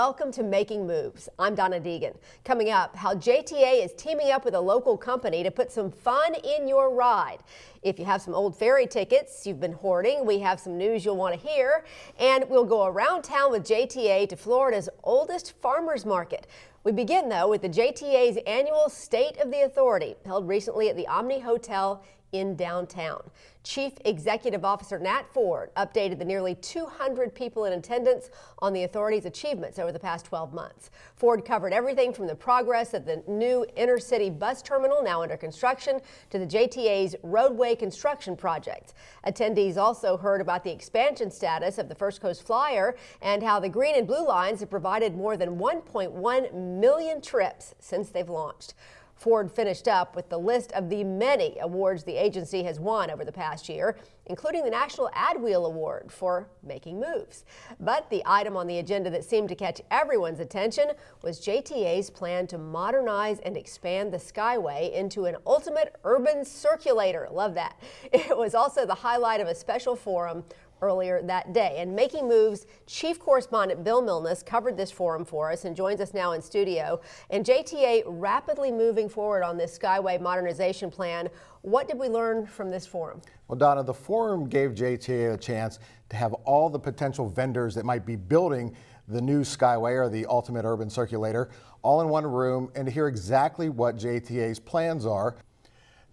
welcome to Making Moves. I'm Donna Deegan. Coming up, how JTA is teaming up with a local company to put some fun in your ride. If you have some old ferry tickets you've been hoarding, we have some news you'll want to hear. And we'll go around town with JTA to Florida's oldest farmers market. We begin, though, with the JTA's annual State of the Authority, held recently at the Omni Hotel in downtown. Chief Executive Officer Nat Ford updated the nearly 200 people in attendance on the authority's achievements over the past 12 months. Ford covered everything from the progress of the new intercity bus terminal now under construction to the JTA's roadway construction project. Attendees also heard about the expansion status of the First Coast Flyer and how the green and blue lines have provided more than 1.1 million trips since they've launched. Ford finished up with the list of the many awards the agency has won over the past year, including the National Ad Wheel Award for making moves. But the item on the agenda that seemed to catch everyone's attention was JTA's plan to modernize and expand the Skyway into an ultimate urban circulator. Love that. It was also the highlight of a special forum earlier that day. And Making Moves chief correspondent Bill Milnes covered this forum for us and joins us now in studio. And JTA rapidly moving forward on this Skyway modernization plan. What did we learn from this forum? Well, Donna, the forum gave JTA a chance to have all the potential vendors that might be building the new Skyway or the ultimate urban circulator all in one room and to hear exactly what JTA's plans are.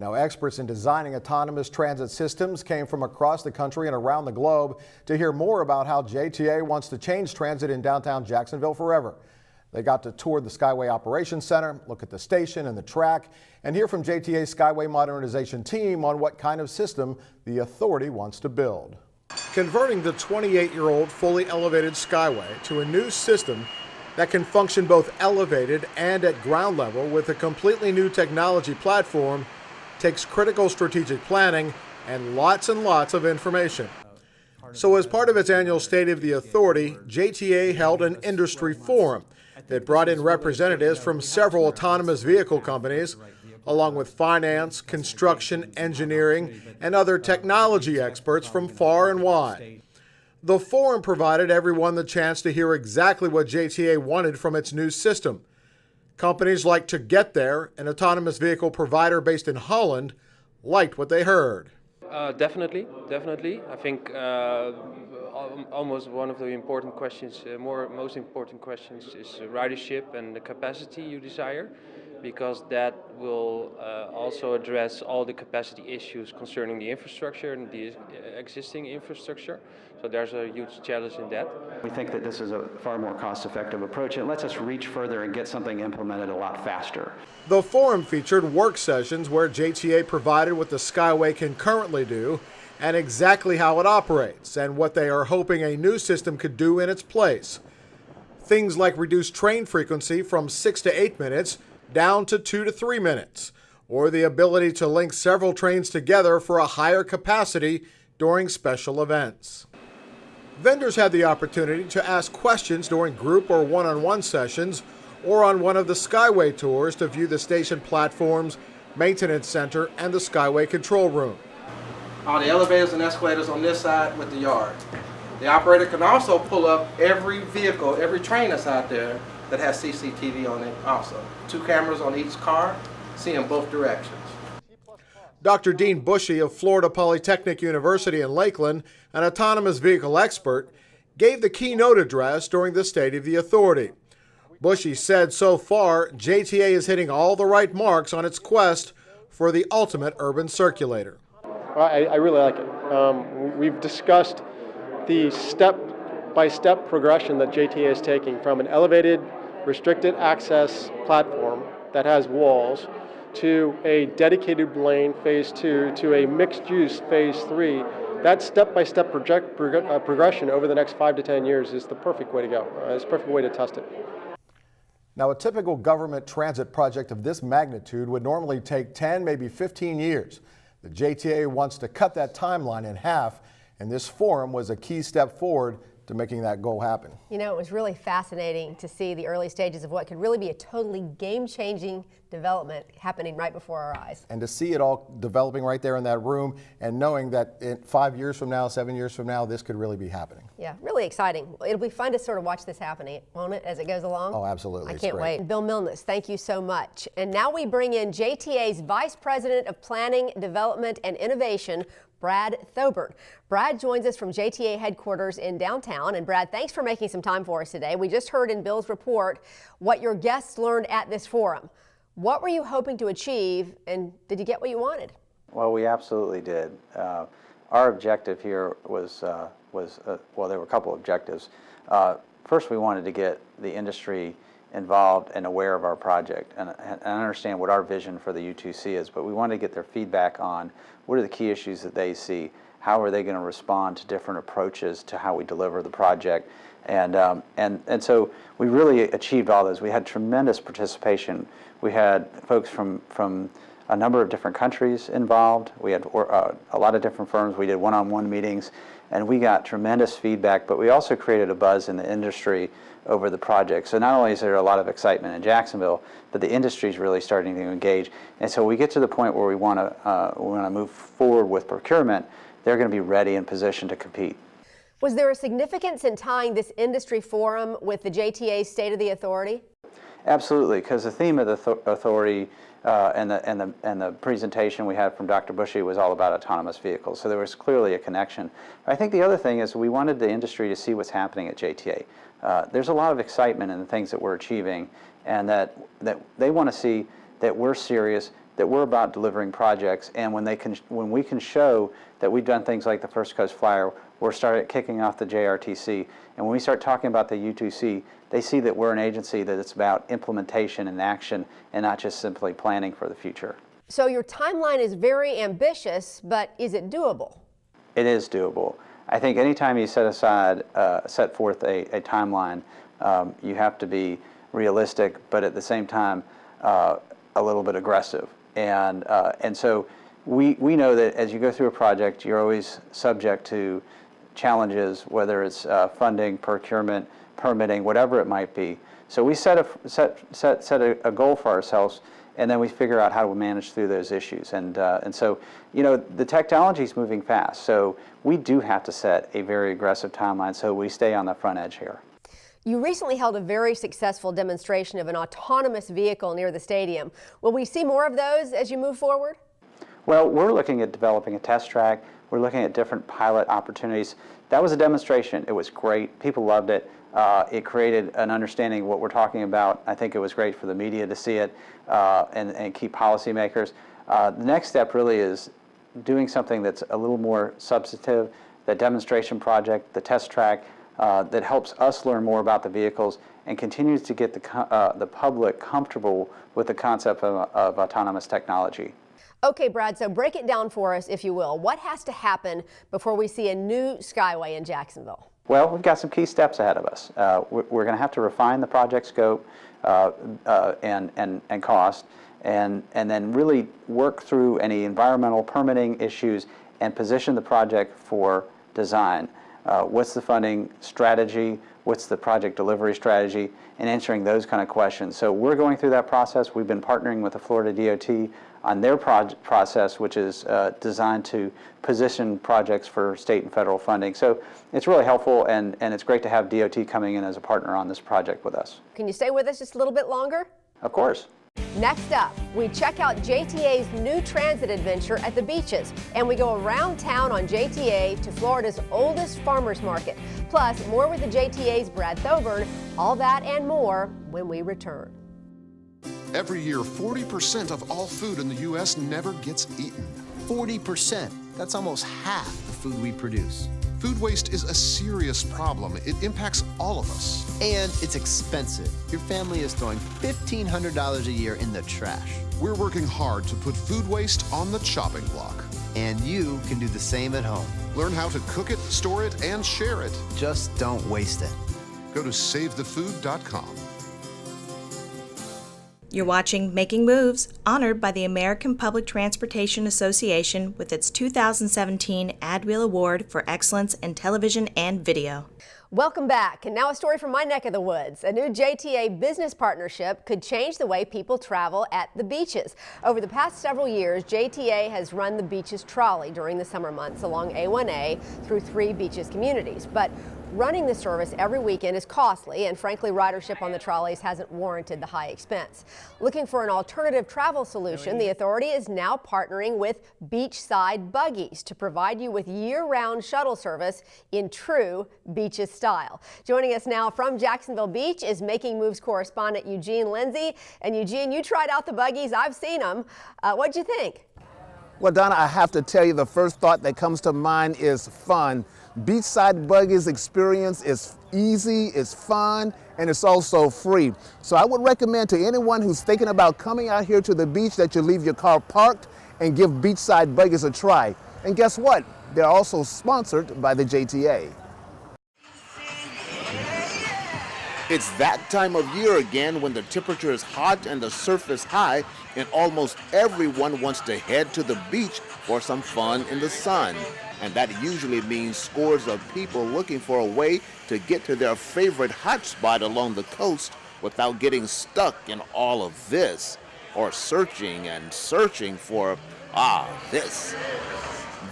Now, experts in designing autonomous transit systems came from across the country and around the globe to hear more about how JTA wants to change transit in downtown Jacksonville forever. They got to tour the Skyway Operations Center, look at the station and the track, and hear from JTA's Skyway modernization team on what kind of system the authority wants to build. Converting the 28-year-old fully elevated Skyway to a new system that can function both elevated and at ground level with a completely new technology platform takes critical strategic planning and lots of information. So as part of its annual State of the Authority, JTA held an industry forum that brought in representatives from several autonomous vehicle companies, along with finance, construction, engineering, and other technology experts from far and wide. The forum provided everyone the chance to hear exactly what JTA wanted from its new system. Companies like To Get There, an autonomous vehicle provider based in Holland, liked what they heard. Definitely. I think almost one of the important questions, most important questions, is ridership and the capacity you desire, because that will also address all the capacity issues concerning the infrastructure and the existing infrastructure. So there's a huge challenge in that. We think that this is a far more cost-effective approach. It lets us reach further and get something implemented a lot faster. The forum featured work sessions where JTA provided what the Skyway can currently do and exactly how it operates and what they are hoping a new system could do in its place. Things like reduce train frequency from 6 to 8 minutes down to 2 to 3 minutes, or the ability to link several trains together for a higher capacity during special events. Vendors had the opportunity to ask questions during group or one-on-one sessions or on one of the Skyway tours to view the station platforms, maintenance center, and the Skyway control room. All the elevators and escalators on this side with the yard. The operator can also pull up every vehicle, every train that's out there that has CCTV on it also. 2 cameras on each car, seeing both directions. Dr. Dean Bushy of Florida Polytechnic University in Lakeland, an autonomous vehicle expert, gave the keynote address during the State of the Authority. Bushy said so far, JTA is hitting all the right marks on its quest for the ultimate urban circulator. I really like it. We've discussed the step-by-step progression that JTA is taking from an elevated, restricted access platform that has walls to a dedicated lane, phase 2, to a mixed-use phase 3. That step-by-step progression over the next 5 to 10 years is the perfect way to go. It's the perfect way to test it. Now, a typical government transit project of this magnitude would normally take 10, maybe 15 years. The JTA wants to cut that timeline in half, and this forum was a key step forward to making that goal happen. You know, it was really fascinating to see the early stages of what could really be a totally game-changing development happening right before our eyes. And to see it all developing right there in that room and knowing that 5 years from now, 7 years from now, this could really be happening. Yeah, really exciting. It'll be fun to sort of watch this happening, won't it, as it goes along? Oh, absolutely. I can't wait. Bill Milnes, thank you so much. And now we bring in JTA's Vice President of Planning, Development, and Innovation, Brad Thoburn. Brad joins us from JTA headquarters in downtown. And Brad, thanks for making some time for us today. We just heard in Bill's report what your guests learned at this forum. What were you hoping to achieve, and did you get what you wanted? Well, we absolutely did. Our objective here was well, there were a couple objectives. First, we wanted to get the industry involved and aware of our project and understand what our vision for the U2C is, but we wanted to get their feedback on what are the key issues that they see, how are they going to respond to different approaches to how we deliver the project, and so we really achieved all those. We had tremendous participation. We had folks from a number of different countries involved. We had a lot of different firms. We did one-on-one meetings, and we got tremendous feedback, but we also created a buzz in the industry over the project. So not only is there a lot of excitement in Jacksonville, but the industry is really starting to engage. And so we get to the point where we want to move forward with procurement, they're going to be ready and positioned to compete. Was there a significance in tying this industry forum with the JTA State of the Authority? Absolutely, because the theme of the authority and the presentation we had from Dr. Bushy was all about autonomous vehicles. So there was clearly a connection. I think the other thing is we wanted the industry to see what's happening at JTA. There's a lot of excitement in the things that we're achieving, and that they want to see that we're serious, that we're about delivering projects, and when we can show that we've done things like the First Coast Flyer, we're started kicking off the JRTC, and when we start talking about the U2C, they see that we're an agency that it's about implementation and action and not just simply planning for the future. So your timeline is very ambitious, but is it doable? It is doable. I think anytime you set forth a timeline, you have to be realistic, but at the same time, a little bit aggressive. And so we know that as you go through a project, you're always subject to challenges, whether it's funding, procurement, permitting, whatever it might be. So we set a goal for ourselves, and then we figure out how to manage through those issues. And so, you know, the technology is moving fast, so we do have to set a very aggressive timeline so we stay on the front edge here. You recently held a very successful demonstration of an autonomous vehicle near the stadium. Will we see more of those as you move forward? Well, we're looking at developing a test track. We're looking at different pilot opportunities. That was a demonstration. It was great. People loved it. It created an understanding of what we're talking about. I think it was great for the media to see it and key policymakers. The next step really is doing something that's a little more substantive, the demonstration project, the test track, that helps us learn more about the vehicles and continues to get the public comfortable with the concept of autonomous technology. Okay, Brad, so break it down for us, if you will. What has to happen before we see a new Skyway in Jacksonville? Well, we've got some key steps ahead of us. We're going to have to refine the project scope and cost, and then really work through any environmental permitting issues and position the project for design. What's the funding strategy? What's the project delivery strategy? And answering those kind of questions. So we're going through that process. We've been partnering with the Florida DOT on their process, which is designed to position projects for state and federal funding. So it's really helpful, and it's great to have DOT coming in as a partner on this project with us. Can you stay with us just a little bit longer? Of course. Next up, we check out JTA's new transit adventure at the beaches, and we go around town on JTA to Florida's oldest farmers market. Plus, more with the JTA's Brad Thoburn. All that and more when we return. Every year, 40% of all food in the U.S. never gets eaten. 40%. That's almost half the food we produce. Food waste is a serious problem. It impacts all of us. And it's expensive. Your family is throwing $1,500 a year in the trash. We're working hard to put food waste on the chopping block. And you can do the same at home. Learn how to cook it, store it, and share it. Just don't waste it. Go to SaveTheFood.com. You're watching Making Moves, honored by the American Public Transportation Association with its 2017 Ad Wheel Award for Excellence in Television and Video. Welcome back. And now a story from my neck of the woods. A new JTA business partnership could change the way people travel at the beaches. Over the past several years, JTA has run the beaches trolley during the summer months along A1A through 3 beaches communities. But running the service every weekend is costly, and frankly, ridership on the trolleys hasn't warranted the high expense. Looking for an alternative travel solution, the authority is now partnering with Beachside Buggies to provide you with year-round shuttle service in true beaches style. Joining us now from Jacksonville Beach is Making Moves correspondent Eugene Lindsay. And Eugene, you tried out the buggies. I've seen them. What'd you think? Well, Donna, I have to tell you, the first thought that comes to mind is fun. Beachside Buggies experience is easy, it's fun, and it's also free. So I would recommend to anyone who's thinking about coming out here to the beach that you leave your car parked and give Beachside Buggies a try. And guess what? They're also sponsored by the JTA. It's that time of year again when the temperature is hot and the surf is high, and almost everyone wants to head to the beach for some fun in the sun. And that usually means scores of people looking for a way to get to their favorite hot spot along the coast without getting stuck in all of this, or searching and searching for, this.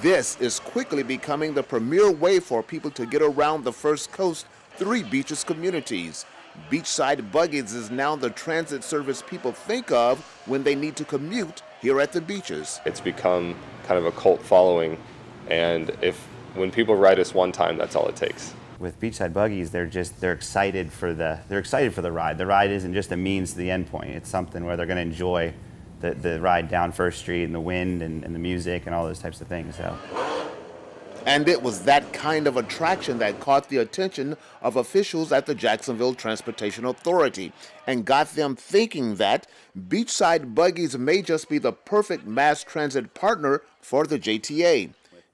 This is quickly becoming the premier way for people to get around the First Coast 3 beaches communities. Beachside Buggies is now the transit service people think of when they need to commute here at the beaches. It's become kind of a cult following, and when people ride us one time, that's all it takes. With Beachside Buggies, they're excited for the ride. The ride isn't just a means to the end point. It's something where they're going to enjoy the ride down First Street and the wind and the music and all those types of things. So. And it was that kind of attraction that caught the attention of officials at the Jacksonville Transportation Authority and got them thinking that Beachside Buggies may just be the perfect mass transit partner for the JTA.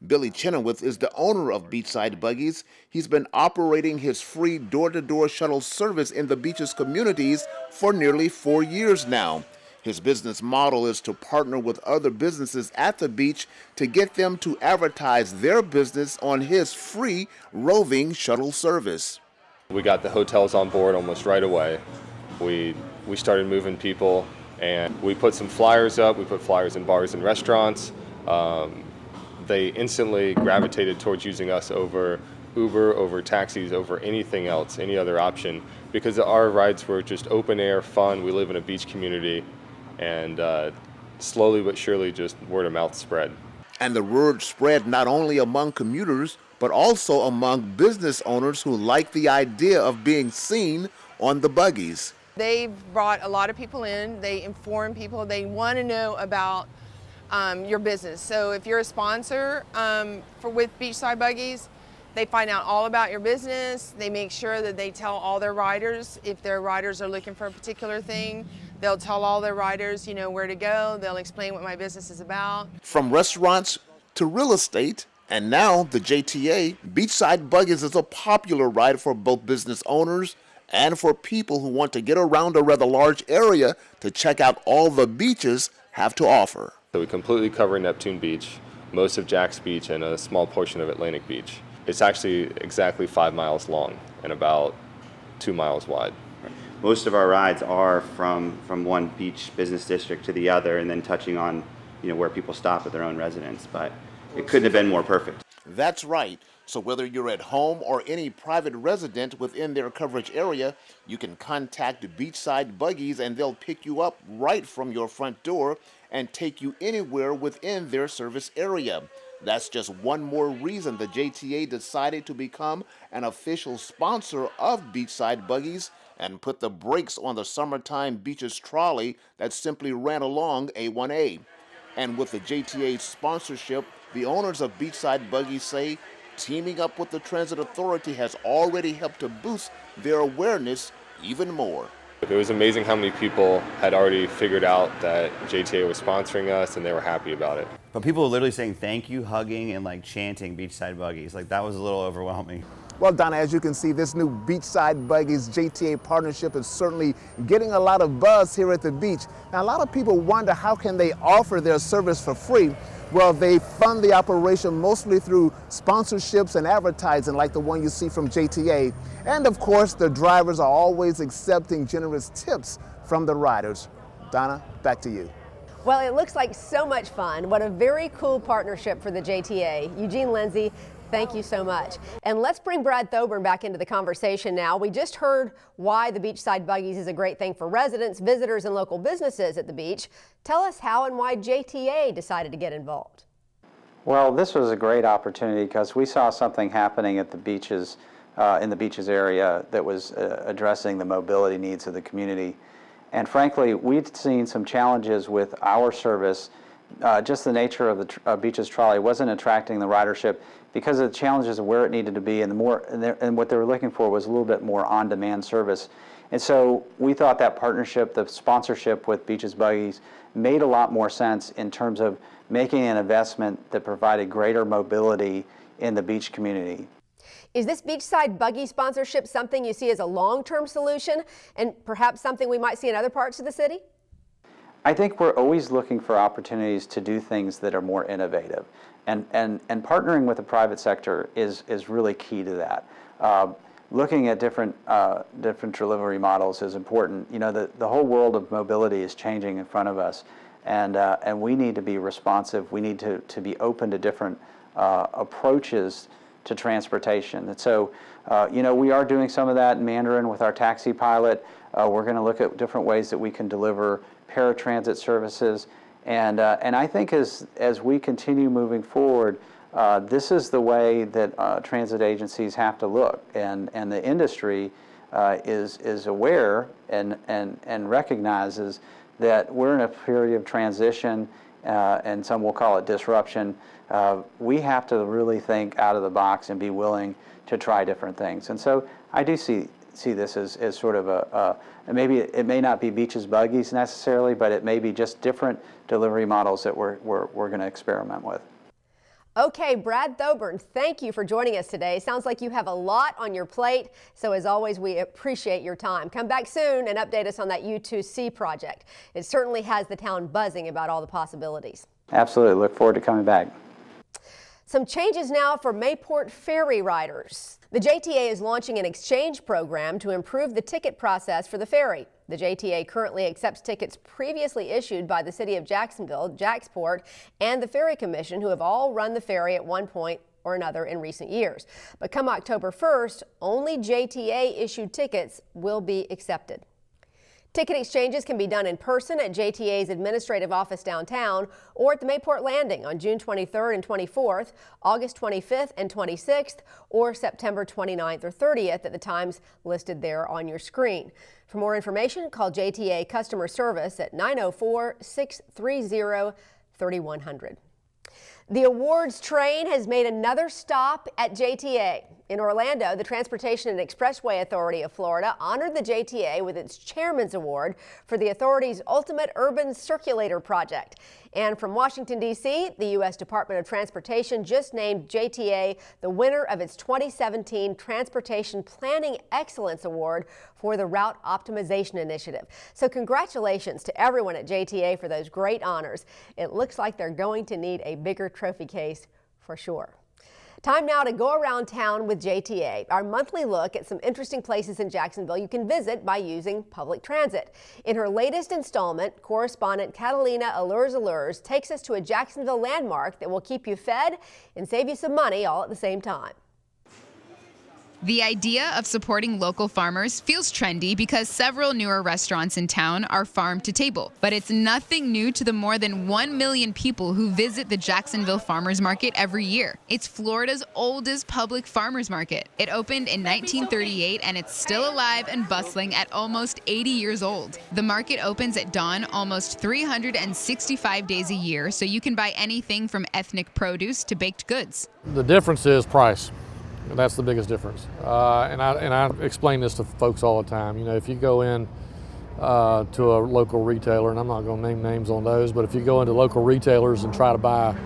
Billy Chenoweth is the owner of Beachside Buggies. He's been operating his free door-to-door shuttle service in the beaches communities for nearly 4 years now. His business model is to partner with other businesses at the beach to get them to advertise their business on his free roving shuttle service. We got the hotels on board almost right away. We started moving people, and we put some flyers up. We put flyers in bars and restaurants. They instantly gravitated towards using us over Uber, over taxis, over anything else, any other option, because our rides were just open air, fun. We live in a beach community. And slowly but surely, just word of mouth spread. And the word spread not only among commuters, but also among business owners who like the idea of being seen on the buggies. They've brought a lot of people in. They inform people. They want to know about your business. So if you're a sponsor with Beachside Buggies, they find out all about your business. They make sure that they tell all their riders, if their riders are looking for a particular thing, they'll tell all their riders, where to go. They'll explain what my business is about. From restaurants to real estate, and now the JTA, Beachside Buggies is a popular ride for both business owners and for people who want to get around a rather large area to check out all the beaches have to offer. So we completely cover Neptune Beach, most of Jack's Beach, and a small portion of Atlantic Beach. It's actually exactly 5 miles long and about 2 miles wide. Most of our rides are from one beach business district to the other, and then touching on where people stop at their own residence, but it couldn't have been more perfect. That's right. So whether you're at home or any private resident within their coverage area, you can contact Beachside Buggies and they'll pick you up right from your front door and take you anywhere within their service area. That's just one more reason the JTA decided to become an official sponsor of Beachside Buggies and put the brakes on the summertime beaches trolley that simply ran along A1A. And with the JTA's sponsorship, the owners of Beachside Buggies say teaming up with the Transit Authority has already helped to boost their awareness even more. It was amazing how many people had already figured out that JTA was sponsoring us, and they were happy about it. But people were literally saying thank you, hugging, and chanting Beachside Buggies. That was a little overwhelming. Well, Donna, as you can see, this new Beachside Buggies JTA partnership is certainly getting a lot of buzz here at the beach. Now, a lot of people wonder how can they offer their service for free. Well, they fund the operation mostly through sponsorships and advertising like the one you see from JTA. And of course, the drivers are always accepting generous tips from the riders. Donna, back to you. Well, it looks like so much fun. What a very cool partnership for the JTA. Eugene Lindsay, thank you so much. And let's bring Brad Thoburn back into the conversation now. We just heard why the Beachside Buggies is a great thing for residents, visitors, and local businesses at the beach. Tell us how and why JTA decided to get involved. Well, this was a great opportunity because we saw something happening at the beaches, in the beaches area that was addressing the mobility needs of the community. And frankly, we'd seen some challenges with our service. Just the nature of the beaches trolley wasn't attracting the ridership because of the challenges of where it needed to be, and what they were looking for was a little bit more on-demand service. And so we thought that partnership, the sponsorship with Beaches Buggies, made a lot more sense in terms of making an investment that provided greater mobility in the beach community. Is this Beachside Buggy sponsorship something you see as a long-term solution and perhaps something we might see in other parts of the city? I think we're always looking for opportunities to do things that are more innovative. And partnering with the private sector is really key to that. Looking at different delivery models is important. You know, the whole world of mobility is changing in front of us, and we need to be responsive. We need to be open to different approaches to transportation. And so, you know, we are doing some of that in Mandarin with our taxi pilot. We're going to look at different ways that we can deliver paratransit services. And I think as we continue moving forward, this is the way that transit agencies have to look. And the industry is aware and recognizes that we're in a period of transition, and some will call it disruption. We have to really think out of the box and be willing to try different things. And so I do see this as sort of maybe it may not be Beaches Buggies necessarily, but it may be just different delivery models that we're going to experiment with. Okay, Brad Thoburn, thank you for joining us today. Sounds like you have a lot on your plate, so as always, we appreciate your time. Come back soon and update us on that U2C project. It certainly has the town buzzing about all the possibilities. Absolutely. Look forward to coming back. Some changes now for Mayport ferry riders. The JTA is launching an exchange program to improve the ticket process for the ferry. The JTA currently accepts tickets previously issued by the City of Jacksonville, Jacksport, and the Ferry Commission, who have all run the ferry at one point or another in recent years. But come October 1st, only JTA-issued tickets will be accepted. Ticket exchanges can be done in person at JTA's administrative office downtown or at the Mayport Landing on June 23rd and 24th, August 25th and 26th, or September 29th or 30th at the times listed there on your screen. For more information, call JTA Customer Service at 904-630-3100. The awards train has made another stop at JTA. In Orlando, the Transportation and Expressway Authority of Florida honored the JTA with its Chairman's Award for the authority's Ultimate Urban Circulator Project. And from Washington, D.C., the U.S. Department of Transportation just named JTA the winner of its 2017 Transportation Planning Excellence Award for the Route Optimization Initiative. So congratulations to everyone at JTA for those great honors. It looks like they're going to need a bigger trophy case for sure. Time now to go around town with JTA, our monthly look at some interesting places in Jacksonville you can visit by using public transit. In her latest installment, correspondent Catalina Allures takes us to a Jacksonville landmark that will keep you fed and save you some money all at the same time. The idea of supporting local farmers feels trendy because several newer restaurants in town are farm to table. But it's nothing new to the more than 1 million people who visit the Jacksonville Farmers Market every year. It's Florida's oldest public farmers market. It opened in 1938 and it's still alive and bustling at almost 80 years old. The market opens at dawn almost 365 days a year, so you can buy anything from ethnic produce to baked goods. The difference is price. That's the biggest difference. And I explain this to folks all the time. You know, if you go in to a local retailer, and I'm not going to name names on those, but if you go into local retailers and try to buy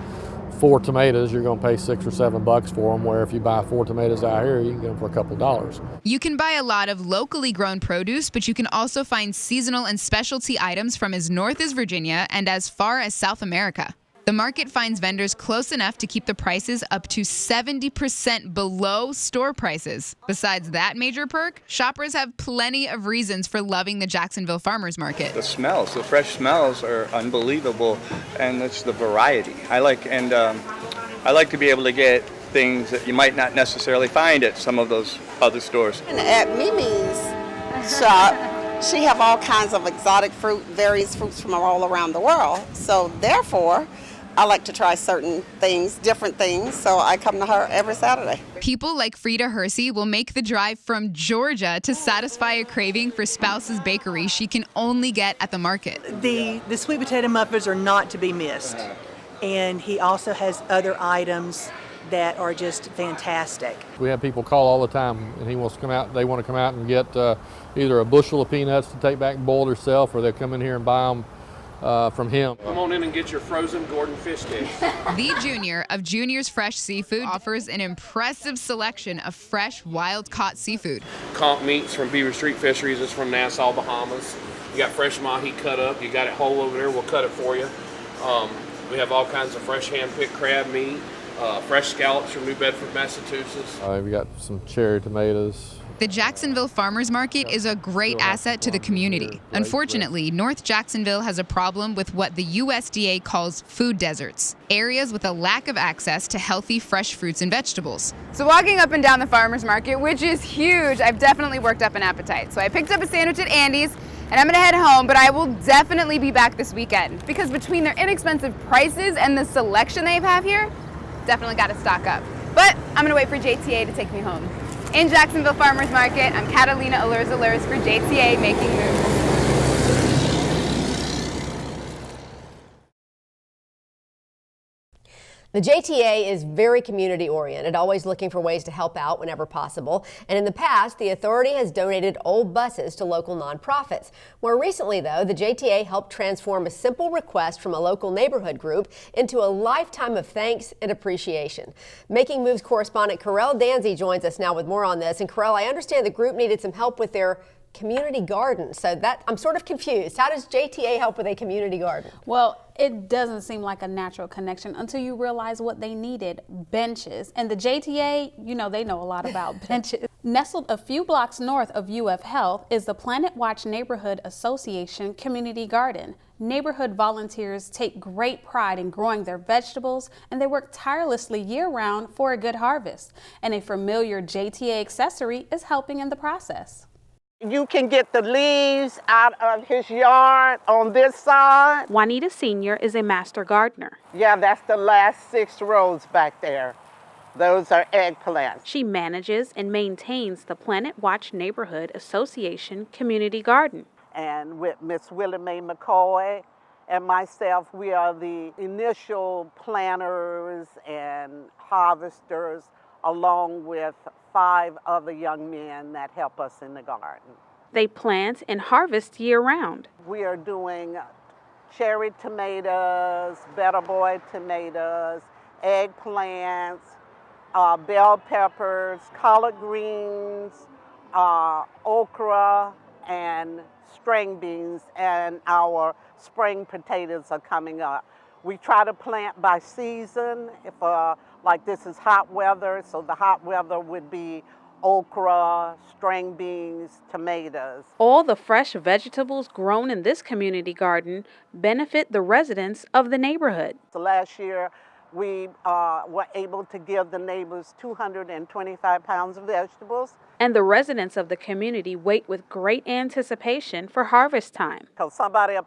4 tomatoes, you're going to pay $6 or $7 for them, where if you buy 4 tomatoes out here, you can get them for a couple of dollars. You can buy a lot of locally grown produce, but you can also find seasonal and specialty items from as north as Virginia and as far as South America. The market finds vendors close enough to keep the prices up to 70% below store prices. Besides that major perk, shoppers have plenty of reasons for loving the Jacksonville Farmers Market. The smells, the fresh smells are unbelievable, and it's the variety. I like to be able to get things that you might not necessarily find at some of those other stores. And at Mimi's shop, she have all kinds of exotic fruit, various fruits from all around the world. So therefore, I like to try certain things, different things, so I come to her every Saturday. People like Frida Hersey will make the drive from Georgia to satisfy a craving for Spouse's Bakery she can only get at the market. The sweet potato muffins are not to be missed. And he also has other items that are just fantastic. We have people call all the time, and he wants to come out. They want to come out and get either a bushel of peanuts to take back and boil themselves, or they'll come in here and buy them from him. Come on in and get your frozen Gordon fish sticks. The Junior of Junior's Fresh Seafood offers an impressive selection of fresh, wild-caught seafood. Comp meats from Beaver Street Fisheries is from Nassau, Bahamas. You got fresh mahi cut up. You got it whole over there. We'll cut it for you. We have all kinds of fresh hand-picked crab meat, fresh scallops from New Bedford, Massachusetts. We got some cherry tomatoes. The Jacksonville Farmers Market is a great asset to the community. Unfortunately, North Jacksonville has a problem with what the USDA calls food deserts, areas with a lack of access to healthy fresh fruits and vegetables. So walking up and down the farmers market, which is huge, I've definitely worked up an appetite. So I picked up a sandwich at Andy's and I'm gonna head home, but I will definitely be back this weekend because between their inexpensive prices and the selection they have here, definitely gotta stock up. But I'm gonna wait for JTA to take me home. In Jacksonville Farmers Market, I'm Catalina Alurs for JTA Making Moves. The JTA is very community oriented, always looking for ways to help out whenever possible. And in the past, the authority has donated old buses to local nonprofits. More recently, though, the JTA helped transform a simple request from a local neighborhood group into a lifetime of thanks and appreciation. Making Moves correspondent Karel Danzy joins us now with more on this. And Karel, I understand the group needed some help with their community garden. So that I'm sort of confused. How does JTA help with a community garden? Well, it doesn't seem like a natural connection until you realize what they needed: benches. And the JTA, you know, they know a lot about benches. Nestled a few blocks north of UF Health is the Planet Watch Neighborhood Association Community Garden. Neighborhood volunteers take great pride in growing their vegetables, and they work tirelessly year-round for a good harvest. And a familiar JTA accessory is helping in the process. You can get the leaves out of his yard on this side. Juanita Sr. is a master gardener. Yeah, that's the last 6 rows back there. Those are eggplants. She manages and maintains the Planet Watch Neighborhood Association Community Garden. And with Miss Willie Mae McCoy and myself, we are the initial planters and harvesters, along with 5 other young men that help us in the garden. They plant and harvest year-round. We are doing cherry tomatoes, Better Boy tomatoes, eggplants, bell peppers, collard greens, okra, and string beans, and our spring potatoes are coming up. We try to plant by season. If like this is hot weather, so the hot weather would be okra, string beans, tomatoes. All the fresh vegetables grown in this community garden benefit the residents of the neighborhood. So last year, we were able to give the neighbors 225 pounds of vegetables. And the residents of the community wait with great anticipation for harvest time. Because somebody will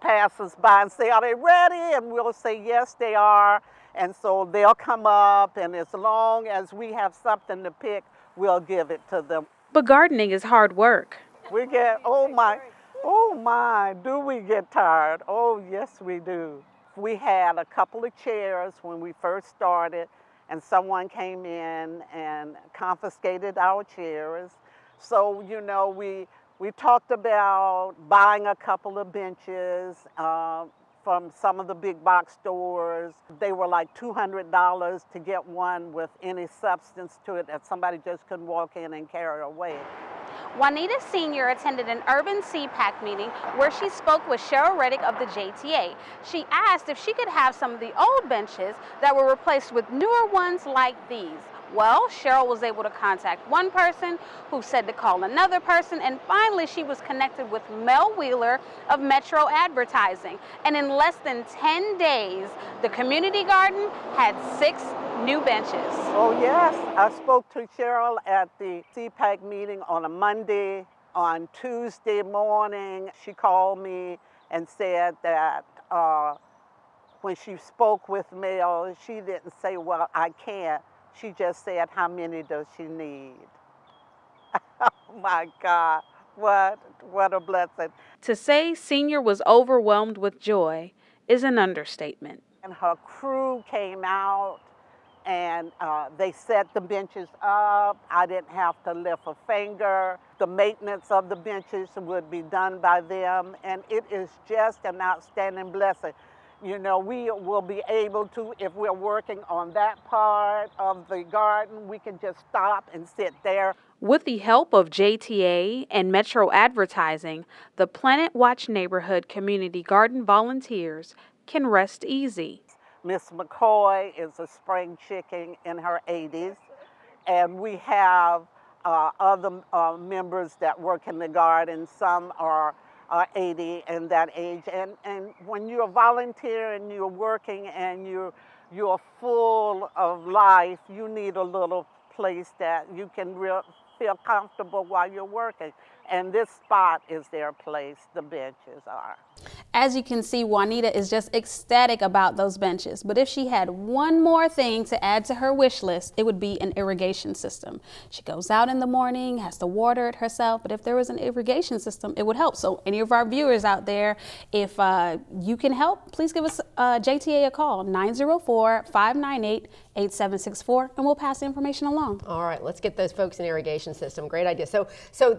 pass us by and say, "Are they ready?" And we'll say, "Yes, they are." And so they'll come up, and as long as we have something to pick, we'll give it to them. But gardening is hard work. We get, oh my, do we get tired? Oh, yes, we do. We had a couple of chairs when we first started, and someone came in and confiscated our chairs. So, you know, we talked about buying a couple of benches for from some of the big box stores. They were like $200 to get one with any substance to it that somebody just couldn't walk in and carry away. Juanita Sr. attended an urban CPAC meeting where she spoke with Cheryl Reddick of the JTA. She asked if she could have some of the old benches that were replaced with newer ones like these. Well, Cheryl was able to contact one person who said to call another person, and finally she was connected with Mel Wheeler of Metro Advertising. And in less than 10 days, the community garden had 6 new benches. Oh yes, I spoke to Cheryl at the CPAC meeting on a Monday. On Tuesday morning, she called me and said that when she spoke with Mel, she didn't say, well, I can't. She just said, how many does she need? Oh my God, what a blessing. To say Senior was overwhelmed with joy is an understatement. And her crew came out and they set the benches up. I didn't have to lift a finger. The maintenance of the benches would be done by them, and it is just an outstanding blessing. You know, we will be able to, if we're working on that part of the garden, we can just stop and sit there. With the help of JTA and Metro Advertising, the Planet Watch Neighborhood Community Garden volunteers can rest easy. Miss McCoy is a spring chicken in her 80s, and we have other members that work in the garden. Some are 80 and that age, and when you're a volunteer and you're working and you're full of life, you need a little place that you can feel comfortable while you're working, and this spot is their place. The benches are. As you can see, Juanita is just ecstatic about those benches, but if she had one more thing to add to her wish list, it would be an irrigation system. She goes out in the morning, has to water it herself, but if there was an irrigation system, it would help. So any of our viewers out there, if you can help, please give us JTA a call, 904-598-8764, and we'll pass the information along. All right, let's get those folks an irrigation system. Great idea. So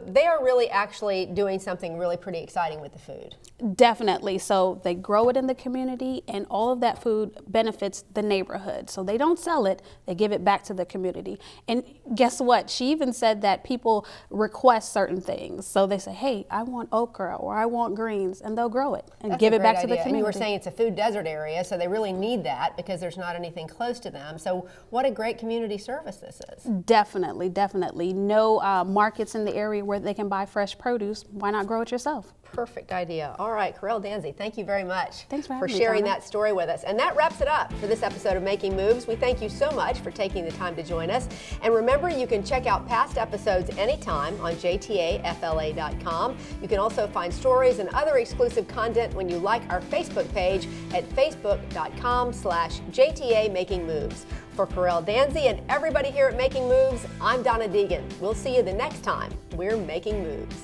they are really actually doing something really pretty exciting with the food. Definitely. So they grow it in the community, and all of that food benefits the neighborhood. So they don't sell it, they give it back to the community. And guess what? She even said that people request certain things. So they say, hey, I want okra or I want greens, and they'll grow it and give it back to the community. And you were saying it's a food desert area, so they really need that because there's not anything close to them. So what a great community service this is. Definitely, definitely. No markets in the area where they can buy fresh produce. Why not grow it yourself? Perfect idea. All right, Correll Danzy, thank you very much for sharing that story with us. And that wraps it up for this episode of Making Moves. We thank you so much for taking the time to join us. And remember, you can check out past episodes anytime on JTAFLA.com. You can also find stories and other exclusive content when you like our Facebook page at facebook.com/JTA Making Moves. For Correll Danzy and everybody here at Making Moves, I'm Donna Deegan. We'll see you the next time we're making moves.